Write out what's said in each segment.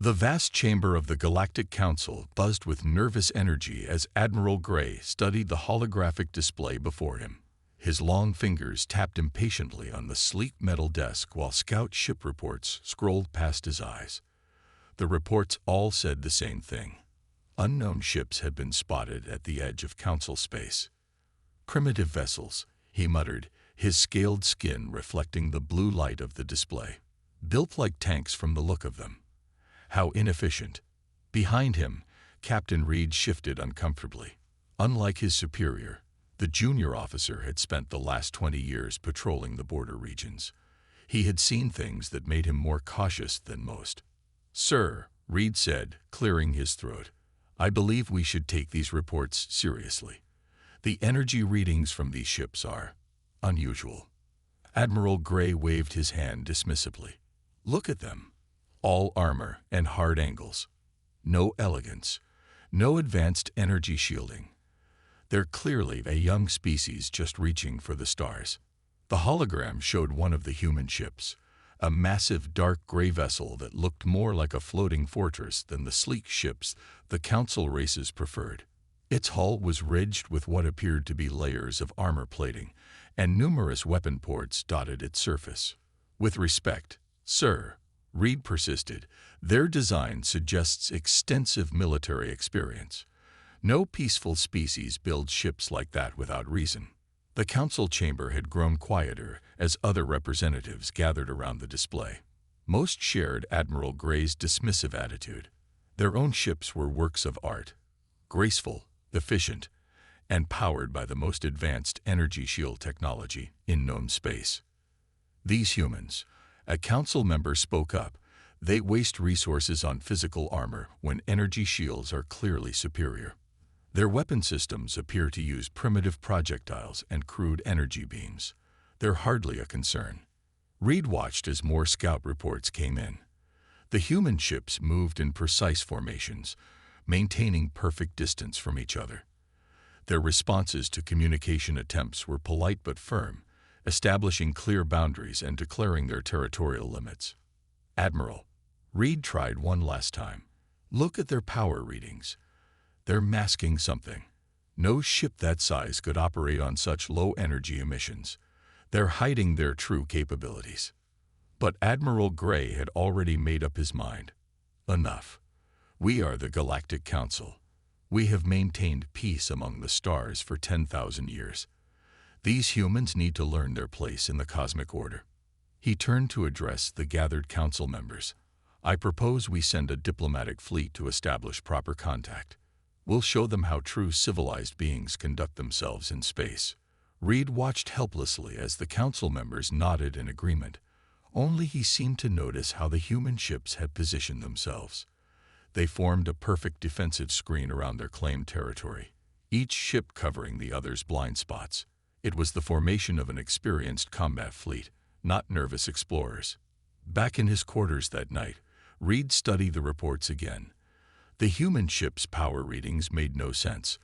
The vast chamber of the Galactic Council buzzed with nervous energy as Admiral Gray studied the holographic display before him. His long fingers tapped impatiently on the sleek metal desk while scout ship reports scrolled past his eyes. The reports all said the same thing. Unknown ships had been spotted at the edge of Council space. Primitive vessels, he muttered, his scaled skin reflecting the blue light of the display. Built like tanks from the look of them. How inefficient. Behind him, Captain Reed shifted uncomfortably. Unlike his superior, the junior officer had spent the last 20 years patrolling the border regions. He had seen things that made him more cautious than most. "Sir," Reed said, clearing his throat, "I believe we should take these reports seriously. The energy readings from these ships are unusual." Admiral Gray waved his hand dismissively. "Look at them. All armor and hard angles. No elegance. No advanced energy shielding. They're clearly a young species just reaching for the stars." The hologram showed one of the human ships, a massive dark gray vessel that looked more like a floating fortress than the sleek ships the Council races preferred. Its hull was ridged with what appeared to be layers of armor plating, and numerous weapon ports dotted its surface. "With respect, sir," Reed persisted, "their design suggests extensive military experience. No peaceful species builds ships like that without reason." The council chamber had grown quieter as other representatives gathered around the display. Most shared Admiral Gray's dismissive attitude. Their own ships were works of art, graceful, efficient, and powered by the most advanced energy shield technology in known space. "These humans," a council member spoke up, "they waste resources on physical armor when energy shields are clearly superior. Their weapon systems appear to use primitive projectiles and crude energy beams. They're hardly a concern." Reed watched as more scout reports came in. The human ships moved in precise formations, maintaining perfect distance from each other. Their responses to communication attempts were polite but firm, establishing clear boundaries and declaring their territorial limits. "Admiral," Reed tried one last time, "look at their power readings. They're masking something. No ship that size could operate on such low energy emissions. They're hiding their true capabilities." But Admiral Gray had already made up his mind. "Enough. We are the Galactic Council. We have maintained peace among the stars for 10,000 years. These humans need to learn their place in the cosmic order." He turned to address the gathered council members. "I propose we send a diplomatic fleet to establish proper contact. We'll show them how true civilized beings conduct themselves in space." Reed watched helplessly as the council members nodded in agreement. Only he seemed to notice how the human ships had positioned themselves. They formed a perfect defensive screen around their claimed territory, each ship covering the other's blind spots. It was the formation of an experienced combat fleet, not nervous explorers. Back in his quarters that night, Reed studied the reports again. The human ship's power readings made no sense.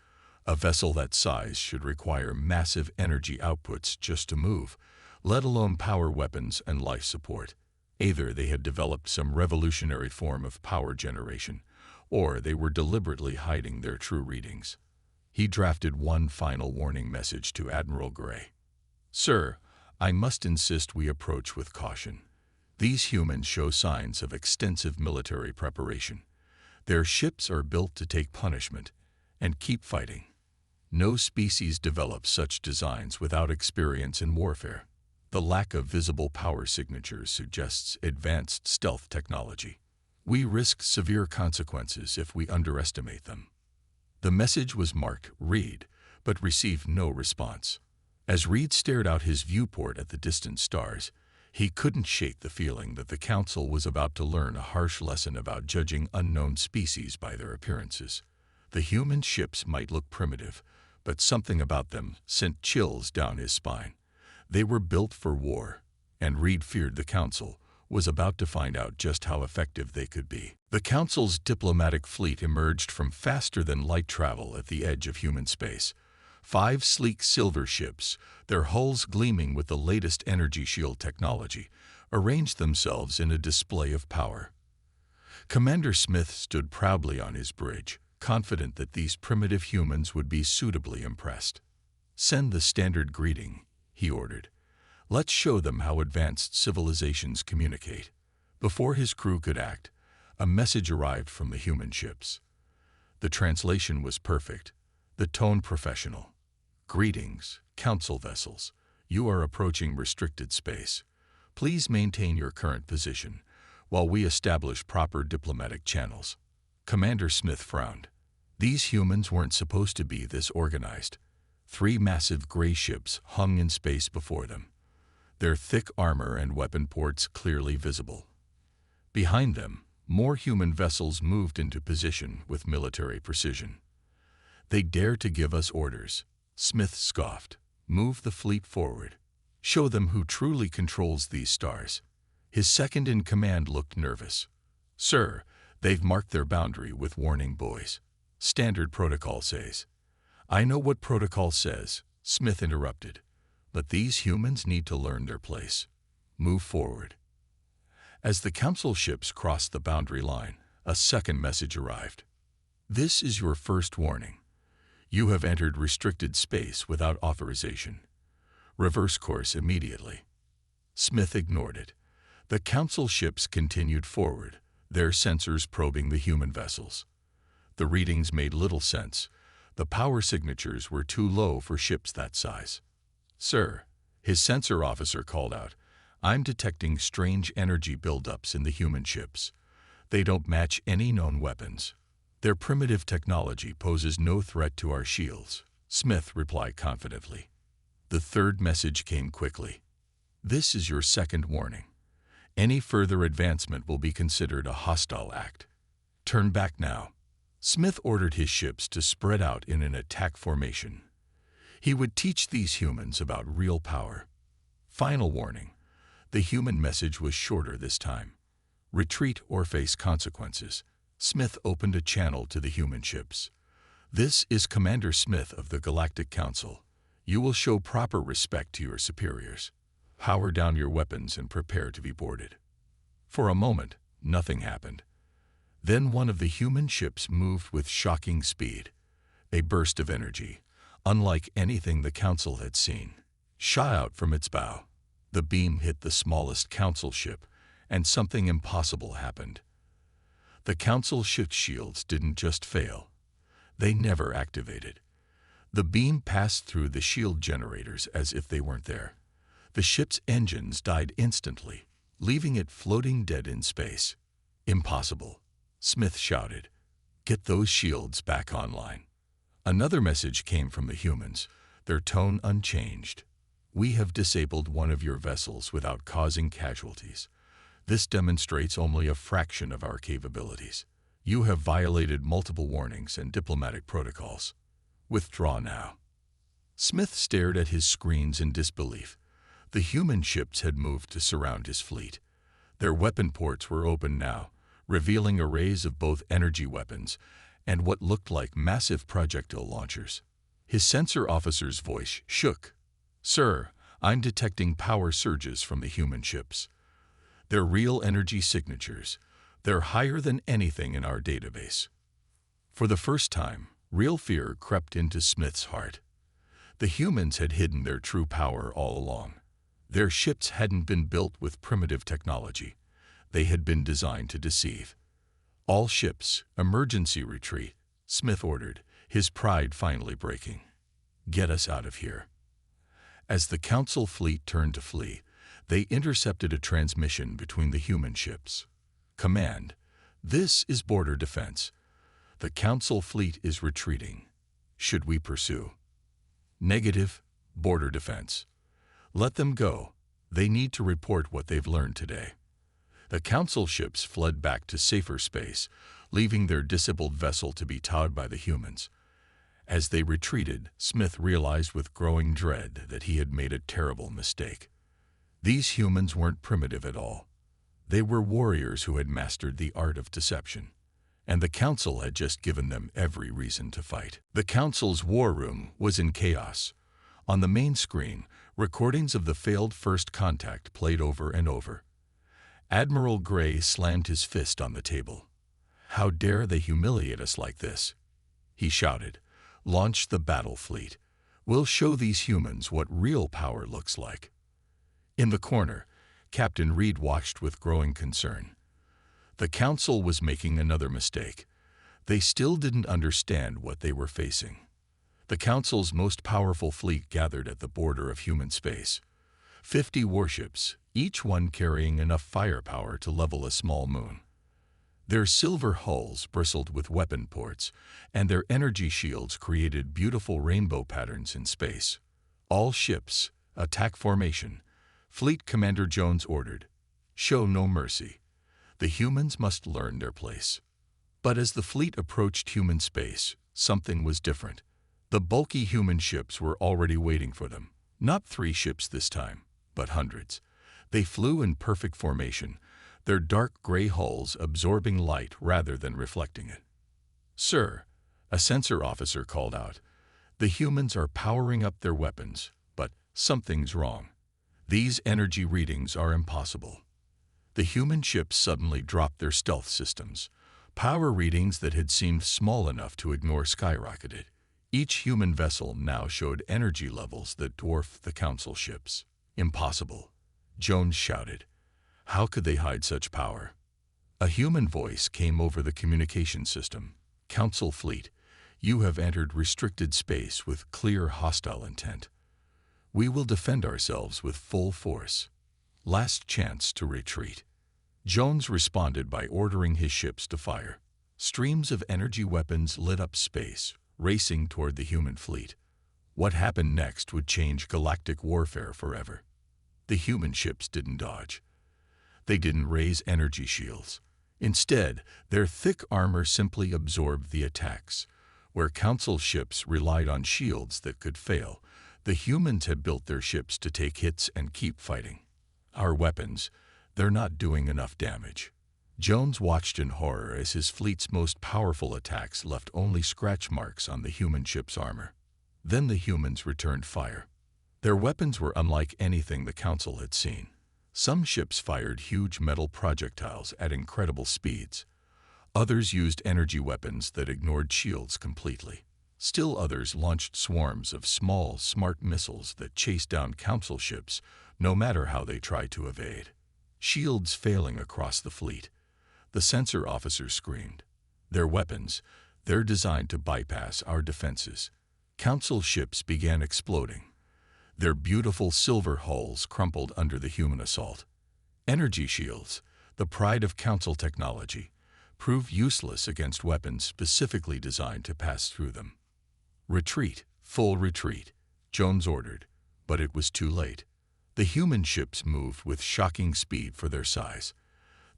A vessel that size should require massive energy outputs just to move, let alone power weapons and life support. Either they had developed some revolutionary form of power generation, or they were deliberately hiding their true readings. He drafted one final warning message to Admiral Gray. "Sir, I must insist we approach with caution. These humans show signs of extensive military preparation. Their ships are built to take punishment and keep fighting. No species develops such designs without experience in warfare. The lack of visible power signatures suggests advanced stealth technology. We risk severe consequences if we underestimate them." The message was marked "Reed," but received no response. As Reed stared out his viewport at the distant stars, he couldn't shake the feeling that the council was about to learn a harsh lesson about judging unknown species by their appearances. The human ships might look primitive, but something about them sent chills down his spine. They were built for war, and Reed feared the council was about to find out just how effective they could be. The council's diplomatic fleet emerged from faster-than-light travel at the edge of human space. 5 sleek silver ships, their hulls gleaming with the latest energy shield technology, arranged themselves in a display of power. Commander Smith stood proudly on his bridge, confident that these primitive humans would be suitably impressed. "Send the standard greeting," he ordered. "Let's show them how advanced civilizations communicate." Before his crew could act, a message arrived from the human ships. The translation was perfect, the tone professional. "Greetings, Council vessels. You are approaching restricted space. Please maintain your current position while we establish proper diplomatic channels." Commander Smith frowned. These humans weren't supposed to be this organized. 3 massive gray ships hung in space before them, their thick armor and weapon ports clearly visible. Behind them, more human vessels moved into position with military precision. "They dare to give us orders," Smith scoffed. "Move the fleet forward. Show them who truly controls these stars." His second-in-command looked nervous. "Sir, they've marked their boundary with warning buoys. Standard protocol says." "I know what protocol says," Smith interrupted, "but these humans need to learn their place. Move forward." As the Council ships crossed the boundary line, a second message arrived. "This is your first warning. You have entered restricted space without authorization. Reverse course immediately." Smith ignored it. The Council ships continued forward, their sensors probing the human vessels. The readings made little sense. The power signatures were too low for ships that size. "Sir," his sensor officer called out, "I'm detecting strange energy buildups in the human ships. They don't match any known weapons. Their primitive technology poses no threat to our shields," Smith replied confidently. The third message came quickly. "This is your second warning. Any further advancement will be considered a hostile act. Turn back now." Smith ordered his ships to spread out in an attack formation. He would teach these humans about real power. Final warning. The human message was shorter this time. "Retreat or face consequences." Smith opened a channel to the human ships. "This is Commander Smith of the Galactic Council. You will show proper respect to your superiors. Power down your weapons and prepare to be boarded." For a moment, nothing happened. Then one of the human ships moved with shocking speed. A burst of energy, unlike anything the Council had seen, shot out from its bow. The beam hit the smallest Council ship, and something impossible happened. The Council ship's shields didn't just fail. They never activated. The beam passed through the shield generators as if they weren't there. The ship's engines died instantly, leaving it floating dead in space. "Impossible," Smith shouted. "Get those shields back online." Another message came from the humans, their tone unchanged. "We have disabled one of your vessels without causing casualties. This demonstrates only a fraction of our capabilities. You have violated multiple warnings and diplomatic protocols. Withdraw now." Smith stared at his screens in disbelief. The human ships had moved to surround his fleet. Their weapon ports were open now, revealing arrays of both energy weapons and what looked like massive projectile launchers. His sensor officer's voice shook. "Sir, I'm detecting power surges from the human ships. They're real energy signatures. They're higher than anything in our database." For the first time, real fear crept into Smith's heart. The humans had hidden their true power all along. Their ships hadn't been built with primitive technology. They had been designed to deceive. "All ships, emergency retreat," Smith ordered, his pride finally breaking. "Get us out of here." As the Council fleet turned to flee, they intercepted a transmission between the human ships. "Command, this is border defense. The Council fleet is retreating. Should we pursue?" "Negative, border defense. Let them go. They need to report what they've learned today." The Council ships fled back to safer space, leaving their disabled vessel to be towed by the humans. As they retreated, Smith realized with growing dread that he had made a terrible mistake. These humans weren't primitive at all. They were warriors who had mastered the art of deception, and the Council had just given them every reason to fight. The Council's war room was in chaos. On the main screen, recordings of the failed first contact played over and over. Admiral Gray slammed his fist on the table. "How dare they humiliate us like this?" he shouted. "Launch the battle fleet. We'll show these humans what real power looks like." In the corner, Captain Reed watched with growing concern. The Council was making another mistake. They still didn't understand what they were facing. The Council's most powerful fleet gathered at the border of human space. 50 warships, each one carrying enough firepower to level a small moon. Their silver hulls bristled with weapon ports, and their energy shields created beautiful rainbow patterns in space. "All ships, attack formation," Fleet Commander Jones ordered. "Show no mercy. The humans must learn their place." But as the fleet approached human space, something was different. The bulky human ships were already waiting for them. Not 3 ships this time, but hundreds. They flew in perfect formation, their dark gray hulls absorbing light rather than reflecting it. "Sir," a sensor officer called out, "the humans are powering up their weapons, but something's wrong. These energy readings are impossible." The human ships suddenly dropped their stealth systems. Power readings that had seemed small enough to ignore skyrocketed. Each human vessel now showed energy levels that dwarfed the Council ships. "Impossible," Jones shouted. "How could they hide such power?" A human voice came over the communication system. "Council fleet, you have entered restricted space with clear hostile intent. We will defend ourselves with full force. Last chance to retreat." Jones responded by ordering his ships to fire. Streams of energy weapons lit up space, racing toward the human fleet. What happened next would change galactic warfare forever. The human ships didn't dodge. They didn't raise energy shields. Instead, their thick armor simply absorbed the attacks. Where Council ships relied on shields that could fail, the humans had built their ships to take hits and keep fighting. "Our weapons, they're not doing enough damage." Jones watched in horror as his fleet's most powerful attacks left only scratch marks on the human ship's armor. Then the humans returned fire. Their weapons were unlike anything the Council had seen. Some ships fired huge metal projectiles at incredible speeds. Others used energy weapons that ignored shields completely. Still others launched swarms of small, smart missiles that chased down Council ships, no matter how they tried to evade. Shields failing across the fleet. The sensor officer screamed. "Their weapons, they're designed to bypass our defenses." Council ships began exploding. Their beautiful silver hulls crumpled under the human assault. Energy shields, the pride of Council technology, proved useless against weapons specifically designed to pass through them. "Retreat, full retreat," Jones ordered, but it was too late. The human ships moved with shocking speed for their size.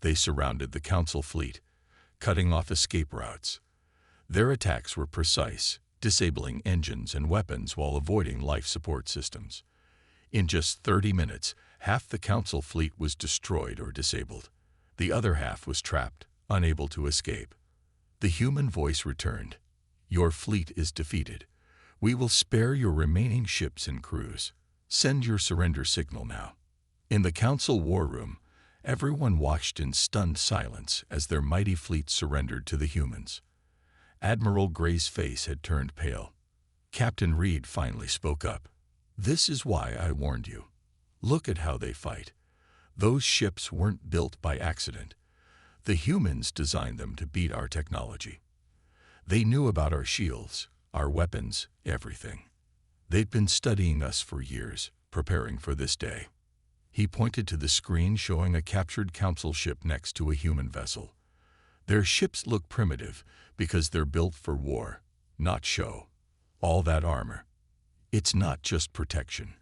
They surrounded the Council fleet, cutting off escape routes. Their attacks were precise, disabling engines and weapons while avoiding life support systems. In just 30 minutes, half the Council fleet was destroyed or disabled. The other half was trapped, unable to escape. The human voice returned. "Your fleet is defeated. We will spare your remaining ships and crews. Send your surrender signal now." In the Council war room, everyone watched in stunned silence as their mighty fleet surrendered to the humans. Admiral Gray's face had turned pale. Captain Reed finally spoke up. "This is why I warned you. Look at how they fight. Those ships weren't built by accident. The humans designed them to beat our technology. They knew about our shields, our weapons, everything. They'd been studying us for years, preparing for this day." He pointed to the screen showing a captured Council ship next to a human vessel. "Their ships look primitive because they're built for war, not show. All that armor. It's not just protection.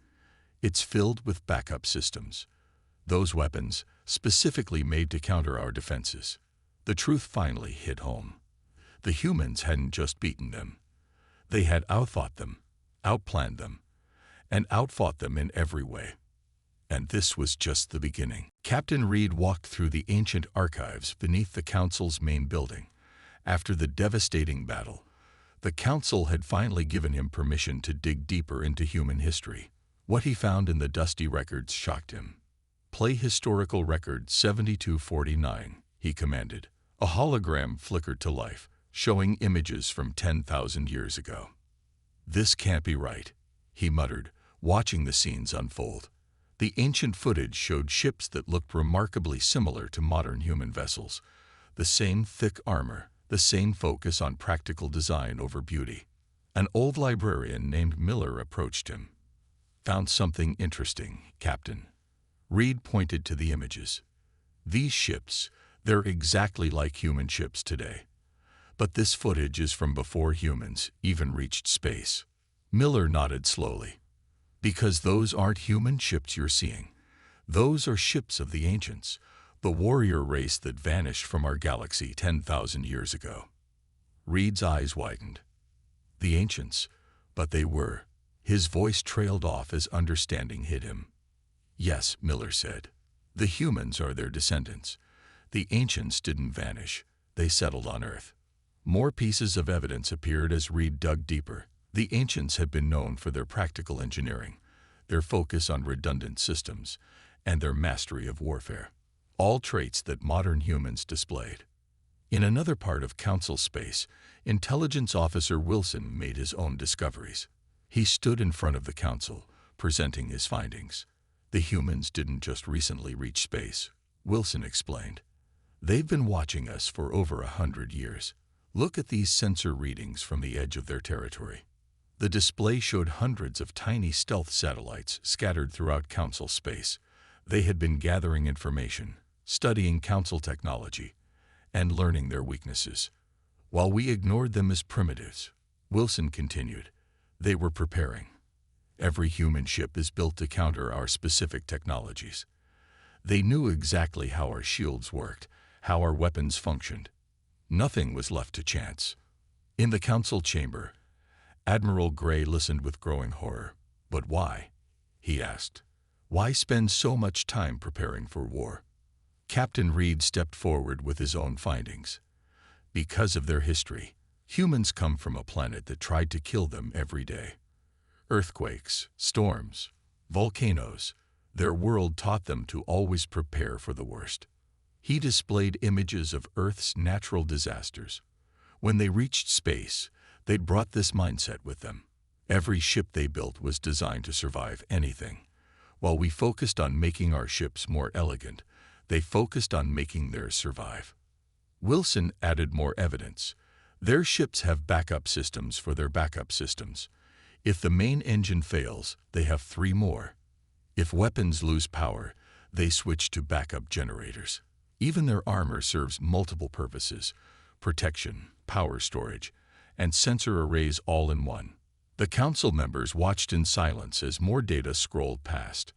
It's filled with backup systems. Those weapons, specifically made to counter our defenses." The truth finally hit home. The humans hadn't just beaten them. They had outthought them, outplanned them, and outfought them in every way. And this was just the beginning. Captain Reed walked through the ancient archives beneath the Council's main building. After the devastating battle, the Council had finally given him permission to dig deeper into human history. What he found in the dusty records shocked him. "Play historical record 7249, he commanded. A hologram flickered to life, showing images from 10,000 years ago. "This can't be right," he muttered, watching the scenes unfold. The ancient footage showed ships that looked remarkably similar to modern human vessels. The same thick armor, the same focus on practical design over beauty. An old librarian named Miller approached him. "Found something interesting, Captain." Reed pointed to the images. "These ships, they're exactly like human ships today. But this footage is from before humans even reached space." Miller nodded slowly. "Because those aren't human ships you're seeing. Those are ships of the ancients, the warrior race that vanished from our galaxy 10,000 years ago." Reed's eyes widened. The ancients, but they were. His voice trailed off as understanding hit him. "Yes," Miller said. "The humans are their descendants. The ancients didn't vanish. They settled on Earth." More pieces of evidence appeared as Reed dug deeper. The ancients had been known for their practical engineering, their focus on redundant systems, and their mastery of warfare. All traits that modern humans displayed. In another part of Council space, Intelligence Officer Wilson made his own discoveries. He stood in front of the Council, presenting his findings. "The humans didn't just recently reach space," Wilson explained. "They've been watching us for over 100 years. Look at these sensor readings from the edge of their territory." The display showed hundreds of tiny stealth satellites scattered throughout Council space. They had been gathering information, studying Council technology, and learning their weaknesses. While we ignored them as primitives, Wilson continued, they were preparing. Every human ship is built to counter our specific technologies. They knew exactly how our shields worked, how our weapons functioned. Nothing was left to chance. In the Council chamber, Admiral Gray listened with growing horror. "But why?" he asked. "Why spend so much time preparing for war?" Captain Reed stepped forward with his own findings. "Because of their history. Humans come from a planet that tried to kill them every day. Earthquakes, storms, volcanoes. Their world taught them to always prepare for the worst." He displayed images of Earth's natural disasters. When they reached space, they'd brought this mindset with them. Every ship they built was designed to survive anything. While we focused on making our ships more elegant, they focused on making theirs survive. Wilson added more evidence. Their ships have backup systems for their backup systems. If the main engine fails, they have 3 more. If weapons lose power, they switch to backup generators. Even their armor serves multiple purposes: protection, power storage, and sensor arrays all in one. The Council members watched in silence as more data scrolled past.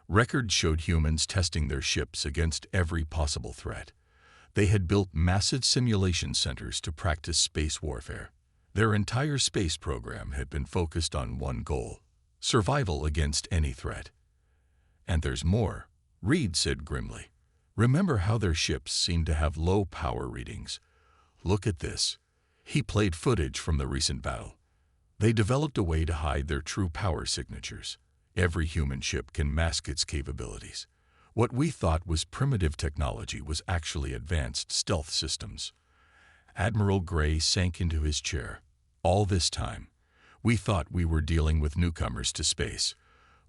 Records showed humans testing their ships against every possible threat. They had built massive simulation centers to practice space warfare. Their entire space program had been focused on one goal: survival against any threat. "And there's more," Reed said grimly. "Remember how their ships seemed to have low power readings? Look at this." He played footage from the recent battle. They developed a way to hide their true power signatures. Every human ship can mask its capabilities. What we thought was primitive technology was actually advanced stealth systems. Admiral Gray sank into his chair. "All this time, we thought we were dealing with newcomers to space,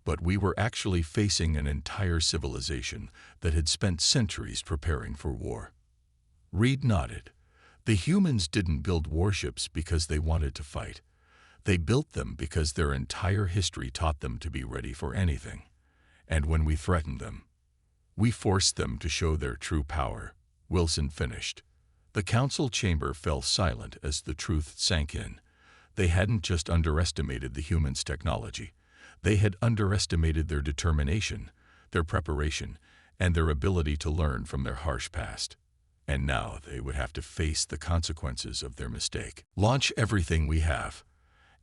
but we were actually facing an entire civilization that had spent centuries preparing for war." Reed nodded. The humans didn't build warships because they wanted to fight. They built them because their entire history taught them to be ready for anything. And when we threatened them, we forced them to show their true power. Wilson finished. The Council chamber fell silent as the truth sank in. They hadn't just underestimated the humans' technology. They had underestimated their determination, their preparation, and their ability to learn from their harsh past. And now they would have to face the consequences of their mistake. "Launch everything we have."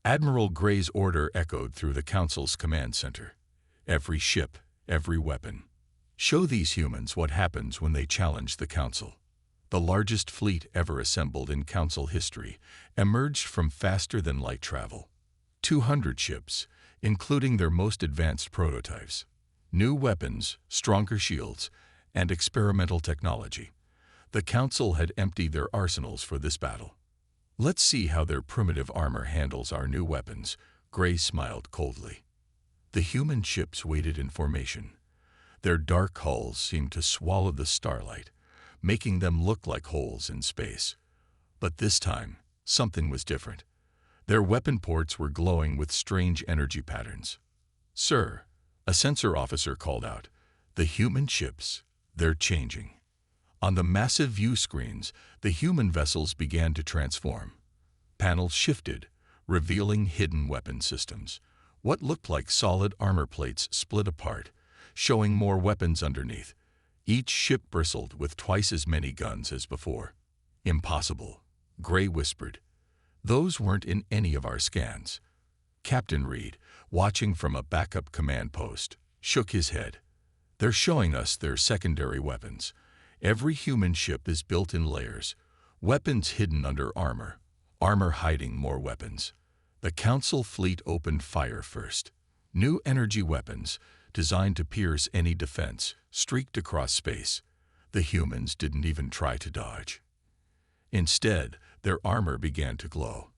Admiral Gray's order echoed through the Council's command center. "Every ship, every weapon. Show these humans what happens when they challenge the Council." The largest fleet ever assembled in Council history emerged from faster-than-light travel. 200 ships, including their most advanced prototypes. New weapons, stronger shields, and experimental technology. The Council had emptied their arsenals for this battle. "Let's see how their primitive armor handles our new weapons," Gray smiled coldly. The human ships waited in formation. Their dark hulls seemed to swallow the starlight, making them look like holes in space. But this time, something was different. Their weapon ports were glowing with strange energy patterns. "Sir," a sensor officer called out, "the human ships, they're changing." On the massive view screens, the human vessels began to transform. Panels shifted, revealing hidden weapon systems. What looked like solid armor plates split apart, showing more weapons underneath. Each ship bristled with twice as many guns as before. "Impossible," Gray whispered. "Those weren't in any of our scans." Captain Reed, watching from a backup command post, shook his head. "They're showing us their secondary weapons. Every human ship is built in layers, weapons hidden under armor, armor hiding more weapons." The Council fleet opened fire first. New energy weapons, designed to pierce any defense, streaked across space. The humans didn't even try to dodge. Instead, their armor began to glow.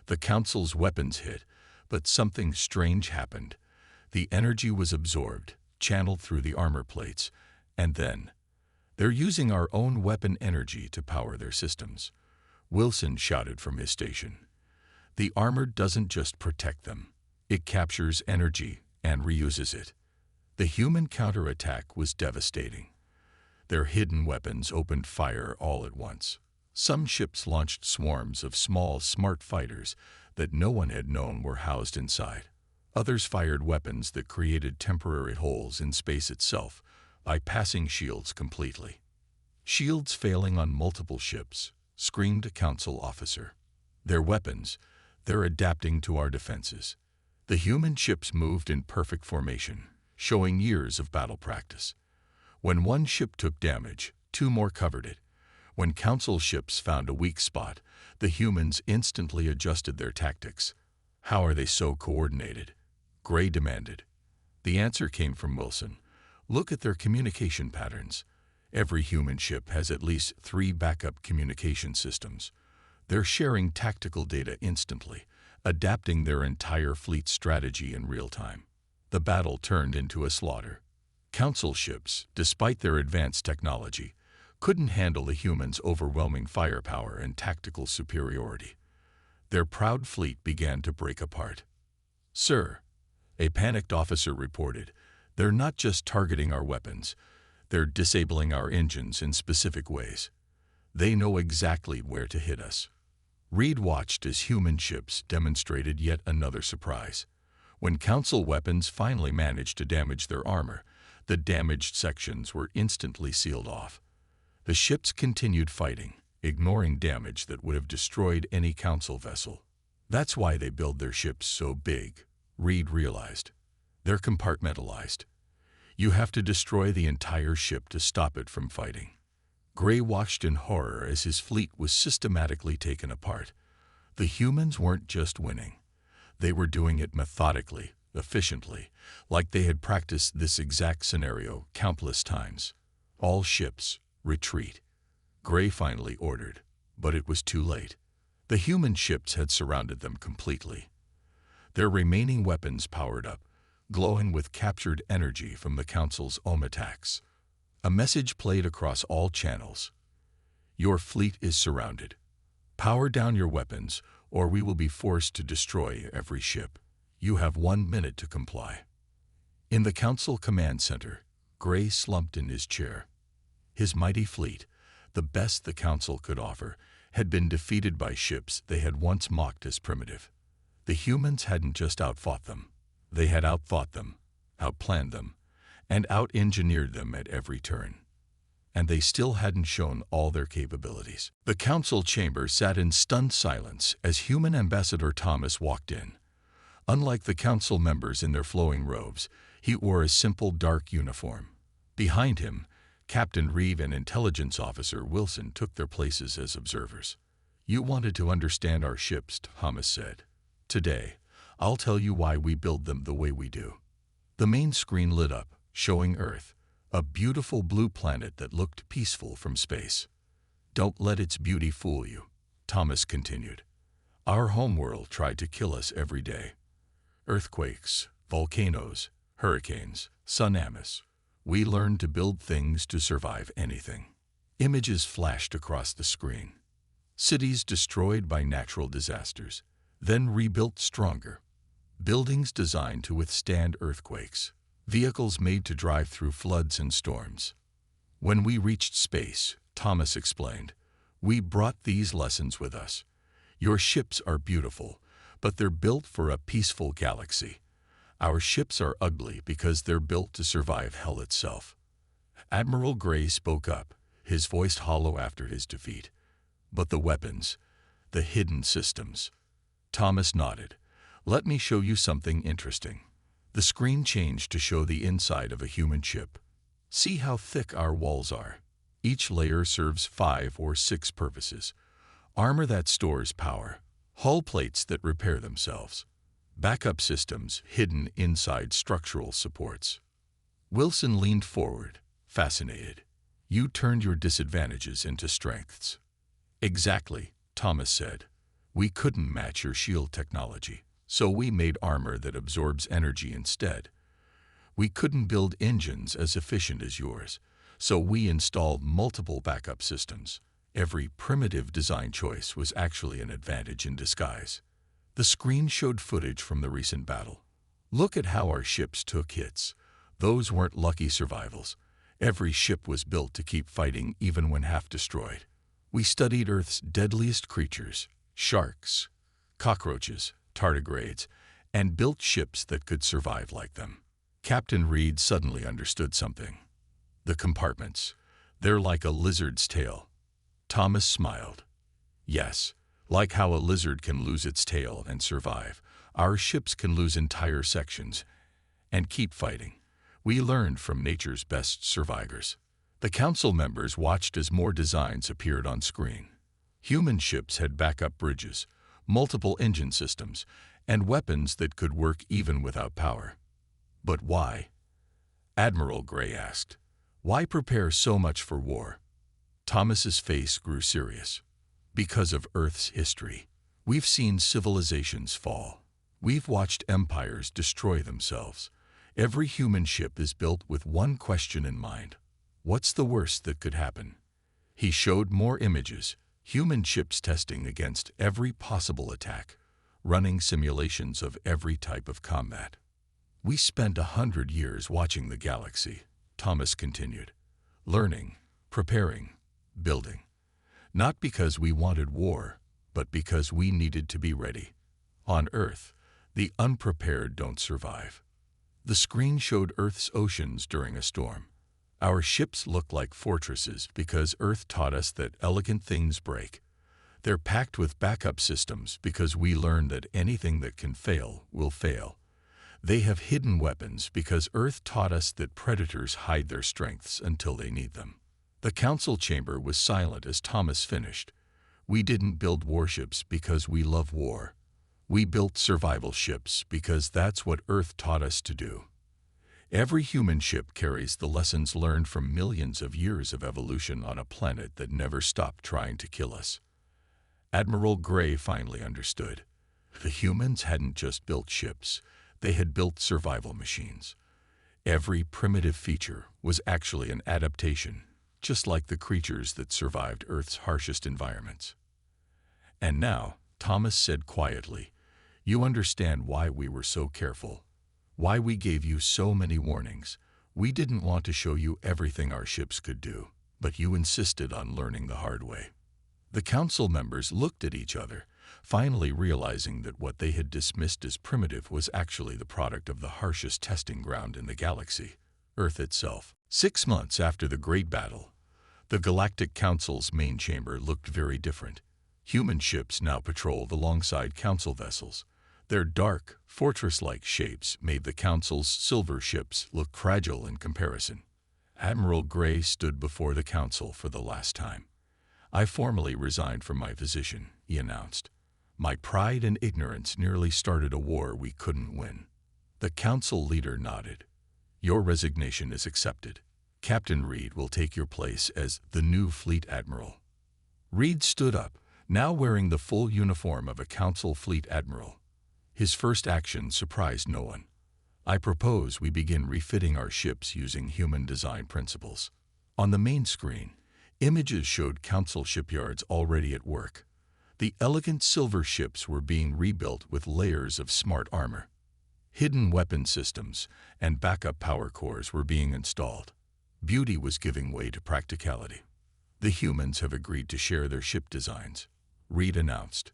The Council's weapons hit, but something strange happened. The energy was absorbed, channeled through the armor plates, and then, "They're using our own weapon energy to power their systems," Wilson shouted from his station. "The armor doesn't just protect them. It captures energy and reuses it." The human counterattack was devastating. Their hidden weapons opened fire all at once. Some ships launched swarms of small, smart fighters that no one had known were housed inside. Others fired weapons that created temporary holes in space itself, bypassing shields completely. "Shields failing on multiple ships," screamed a Council officer. "Their weapons, they're adapting to our defenses." The human ships moved in perfect formation, showing years of battle practice. When one ship took damage, two more covered it. When Council ships found a weak spot, the humans instantly adjusted their tactics. "How are they so coordinated?" Gray demanded. The answer came from Wilson. "Look at their communication patterns. Every human ship has at least 3 backup communication systems. They're sharing tactical data instantly, adapting their entire fleet strategy in real time." The battle turned into a slaughter. Council ships, despite their advanced technology, couldn't handle the humans' overwhelming firepower and tactical superiority. Their proud fleet began to break apart. "Sir," a panicked officer reported, "they're not just targeting our weapons, they're disabling our engines in specific ways. They know exactly where to hit us." Reed watched as human ships demonstrated yet another surprise. When Council weapons finally managed to damage their armor, the damaged sections were instantly sealed off. The ships continued fighting, ignoring damage that would have destroyed any Council vessel. "That's why they build their ships so big," Reed realized. "They're compartmentalized. You have to destroy the entire ship to stop it from fighting." Gray watched in horror as his fleet was systematically taken apart. The humans weren't just winning. They were doing it methodically, efficiently, like they had practiced this exact scenario countless times. "All ships, retreat," Gray finally ordered, but it was too late. The human ships had surrounded them completely. Their remaining weapons powered up, glowing with captured energy from the Council's own attacks. A message played across all channels. "Your fleet is surrounded. Power down your weapons, or we will be forced to destroy every ship. You have 1 minute to comply." In the Council command center, Gray slumped in his chair. His mighty fleet, the best the Council could offer, had been defeated by ships they had once mocked as primitive. The humans hadn't just outfought them. They had outthought them, outplanned them, and out-engineered them at every turn. And they still hadn't shown all their capabilities. The Council chamber sat in stunned silence as Human Ambassador Thomas walked in. Unlike the Council members in their flowing robes, he wore a simple dark uniform. Behind him, Captain Reeve and Intelligence Officer Wilson took their places as observers. "You wanted to understand our ships," Thomas said. "Today, I'll tell you why we build them the way we do." The main screen lit up, showing Earth, a beautiful blue planet that looked peaceful from space. Don't let its beauty fool you, Thomas continued. Our homeworld tried to kill us every day. Earthquakes, volcanoes, hurricanes, tsunamis. We learned to build things to survive anything. Images flashed across the screen. Cities destroyed by natural disasters, then rebuilt stronger. Buildings designed to withstand earthquakes. Vehicles made to drive through floods and storms. When we reached space, Thomas explained, we brought these lessons with us. Your ships are beautiful, but they're built for a peaceful galaxy. Our ships are ugly because they're built to survive hell itself. Admiral Gray spoke up, his voice hollow after his defeat. But the weapons, the hidden systems. Thomas nodded. Let me show you something interesting. The screen changed to show the inside of a human ship. See how thick our walls are. Each layer serves 5 or 6 purposes. Armor that stores power, hull plates that repair themselves, backup systems hidden inside structural supports. Wilson leaned forward, fascinated. You turned your disadvantages into strengths. Exactly, Thomas said. We couldn't match your shield technology, so we made armor that absorbs energy instead. We couldn't build engines as efficient as yours, so we installed multiple backup systems. Every primitive design choice was actually an advantage in disguise. The screen showed footage from the recent battle. Look at how our ships took hits. Those weren't lucky survivals. Every ship was built to keep fighting even when half destroyed. We studied Earth's deadliest creatures, sharks, cockroaches, tardigrades, and built ships that could survive like them. Captain Reed suddenly understood something. The compartments. They're like a lizard's tail. Thomas smiled. Yes, like how a lizard can lose its tail and survive, our ships can lose entire sections and keep fighting. We learned from nature's best survivors. The council members watched as more designs appeared on screen. Human ships had backup bridges, multiple engine systems, and weapons that could work even without power. But why? Admiral Gray asked. Why prepare so much for war? Thomas's face grew serious. Because of Earth's history. We've seen civilizations fall. We've watched empires destroy themselves. Every human ship is built with one question in mind. What's the worst that could happen? He showed more images, human ships testing against every possible attack, running simulations of every type of combat. We spent 100 years watching the galaxy, Thomas continued, learning, preparing, building. Not because we wanted war, but because we needed to be ready. On Earth, the unprepared don't survive. The screen showed Earth's oceans during a storm. Our ships look like fortresses because Earth taught us that elegant things break. They're packed with backup systems because we learned that anything that can fail will fail. They have hidden weapons because Earth taught us that predators hide their strengths until they need them. The council chamber was silent as Thomas finished. We didn't build warships because we love war. We built survival ships because that's what Earth taught us to do. Every human ship carries the lessons learned from millions of years of evolution on a planet that never stopped trying to kill us. Admiral Gray finally understood. The humans hadn't just built ships, they had built survival machines. Every primitive feature was actually an adaptation, just like the creatures that survived Earth's harshest environments. And now, Thomas said quietly, you understand why we were so careful, why we gave you so many warnings. We didn't want to show you everything our ships could do, but you insisted on learning the hard way. The council members looked at each other, finally realizing that what they had dismissed as primitive was actually the product of the harshest testing ground in the galaxy, Earth itself. 6 months after the Great Battle, the Galactic Council's main chamber looked very different. Human ships now patrolled alongside council vessels. Their dark, fortress-like shapes made the council's silver ships look fragile in comparison. Admiral Gray stood before the council for the last time. I formally resigned from my position, he announced. My pride and ignorance nearly started a war we couldn't win. The council leader nodded. Your resignation is accepted. Captain Reed will take your place as the new fleet admiral. Reed stood up, now wearing the full uniform of a Council Fleet Admiral. His first action surprised no one. "I propose we begin refitting our ships using human design principles." On the main screen, images showed Council shipyards already at work. The elegant silver ships were being rebuilt with layers of smart armor. Hidden weapon systems and backup power cores were being installed. Beauty was giving way to practicality. "The humans have agreed to share their ship designs," Reed announced.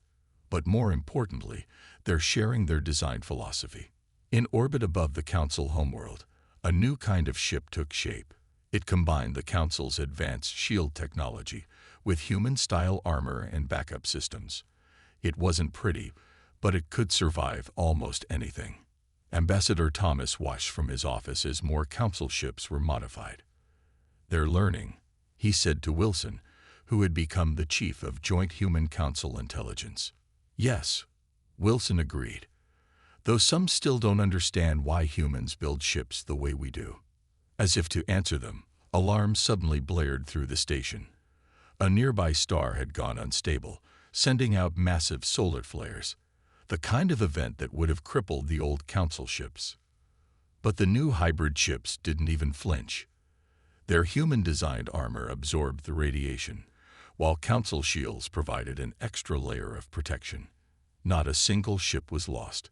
"But more importantly, they're sharing their design philosophy." In orbit above the Council homeworld, a new kind of ship took shape. It combined the Council's advanced shield technology with human-style armor and backup systems. It wasn't pretty, but it could survive almost anything. Ambassador Thomas watched from his office as more Council ships were modified. "They're learning," he said to Wilson, who had become the chief of Joint Human-Council Intelligence. "Yes," Wilson agreed, "though some still don't understand why humans build ships the way we do." As if to answer them, alarms suddenly blared through the station. A nearby star had gone unstable, sending out massive solar flares, the kind of event that would have crippled the old Council ships. But the new hybrid ships didn't even flinch. Their human-designed armor absorbed the radiation, while Council shields provided an extra layer of protection. Not a single ship was lost.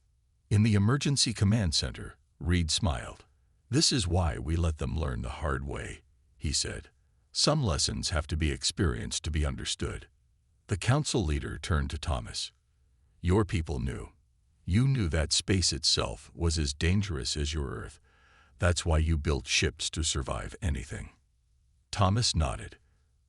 In the emergency command center, Reed smiled. "This is why we let them learn the hard way," he said. "Some lessons have to be experienced to be understood." The Council leader turned to Thomas. "Your people knew. You knew that space itself was as dangerous as your Earth. That's why you built ships to survive anything." Thomas nodded.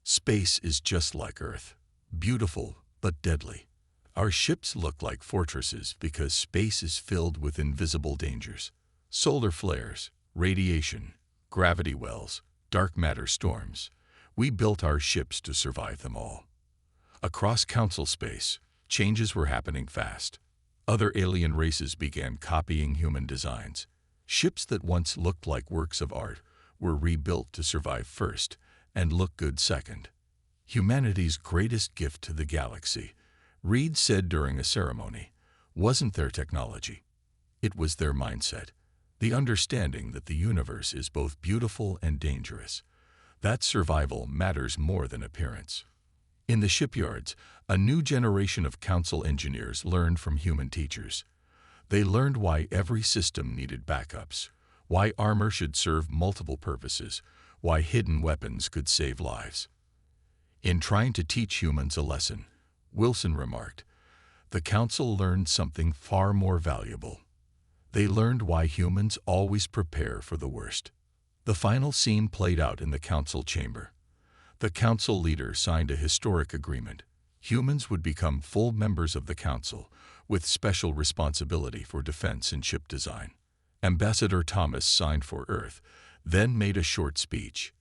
"Space is just like Earth, beautiful but deadly. Our ships look like fortresses because space is filled with invisible dangers. Solar flares, radiation, gravity wells, dark matter storms. We built our ships to survive them all." Across Council space, changes were happening fast. Other alien races began copying human designs. Ships that once looked like works of art were rebuilt to survive first and look good second. "Humanity's greatest gift to the galaxy," Reed said during a ceremony, "wasn't their technology. It was their mindset, the understanding that the universe is both beautiful and dangerous. That survival matters more than appearance." In the shipyards, a new generation of Council engineers learned from human teachers. They learned why every system needed backups, why armor should serve multiple purposes, why hidden weapons could save lives. "In trying to teach humans a lesson," Wilson remarked, "the Council learned something far more valuable. They learned why humans always prepare for the worst." The final scene played out in the Council chamber. The Council leader signed a historic agreement. Humans would become full members of the Council, with special responsibility for defense and ship design. Ambassador Thomas signed for Earth, then made a short speech.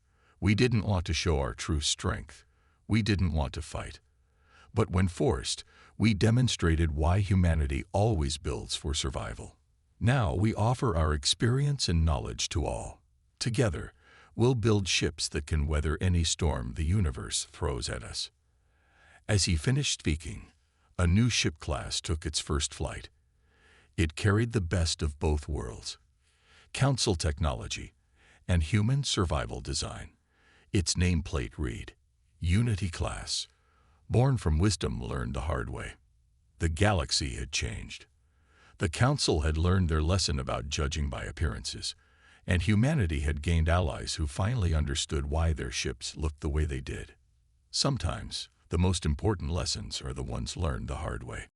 "We didn't want to show our true strength. We didn't want to fight. But when forced, we demonstrated why humanity always builds for survival. Now we offer our experience and knowledge to all. Together, we'll build ships that can weather any storm the universe throws at us." As he finished speaking, a new ship class took its first flight. It carried the best of both worlds, Council technology and human survival design. Its nameplate read, "Unity Class, born from wisdom learned the hard way." The galaxy had changed. The Council had learned their lesson about judging by appearances, and humanity had gained allies who finally understood why their ships looked the way they did. Sometimes, the most important lessons are the ones learned the hard way.